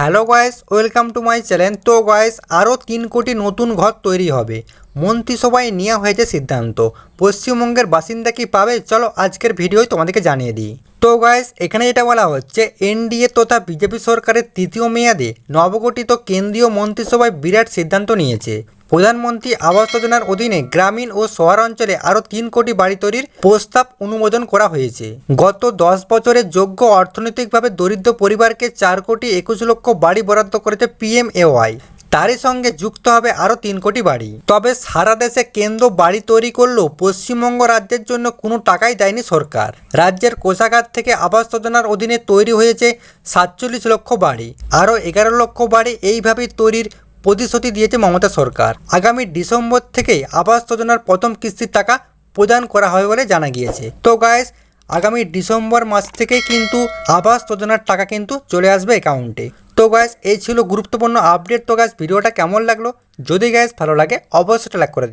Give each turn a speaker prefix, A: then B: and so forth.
A: Hello guys, welcome to my channel. তো guys, আরও 3 কোটি নতুন ঘর তৈরি হবে। মন্ত্রিসভায় নেওয়া হয়েছে সিদ্ধান্ত। পশ্চিমবঙ্গের বাসিন্দা কি পাবে, চলো আজকের ভিডিওয় তোমাদেরকে জানিয়ে দিই। তো গাইস, এখানে যেটা বলা হচ্ছে, এনডিএ তথা বিজেপি সরকারের তৃতীয় মেয়াদে নবগঠিত কেন্দ্রীয় মন্ত্রিসভায় বিরাট সিদ্ধান্ত নিয়েছে। প্রধানমন্ত্রী আবাস যোজনার অধীনে গ্রামীণ ও শহরাঞ্চলে আরও 3 কোটি বাড়ি তৈরির প্রস্তাব অনুমোদন করা হয়েছে। গত 10 বছরে যোগ্য অর্থনৈতিকভাবে দরিদ্র পরিবারকে 4 কোটি 21 লক্ষ বাড়ি বরাদ্দ করেছে পিএমএওয়াই। তারই সঙ্গে যুক্ত হবে আরও 3 কোটি বাড়ি। তবে সারা দেশে কেন্দ্র বাড়ি তৈরি করলেও পশ্চিমবঙ্গ রাজ্যের জন্য কোনো টাকাই দেয়নি সরকার। রাজ্যের কোষাগার থেকে আবাস যোজনার অধীনে তৈরি হয়েছে 47 লক্ষ বাড়ি। আরও 11 লক্ষ বাড়ি এইভাবেই তৈরির প্রতিশ্রুতি দিয়েছে মমতা সরকার। আগামী ডিসেম্বর থেকেই আবাস যোজনার প্রথম কিস্তির টাকা প্রদান করা হবে বলে জানা গিয়েছে। তো গাইস, আগামী ডিসেম্বর মাস থেকেই কিন্তু আবাস যোজনার টাকা কিন্তু চলে আসবে অ্যাকাউন্টে। তো গাইস, এই ছিল গুরুত্বপূর্ণ আপডেট। তো গাইস, ভিডিওটা কেমন লাগলো? যদি গাইস ভালো লাগে অবশ্যই লাইক করে দিন।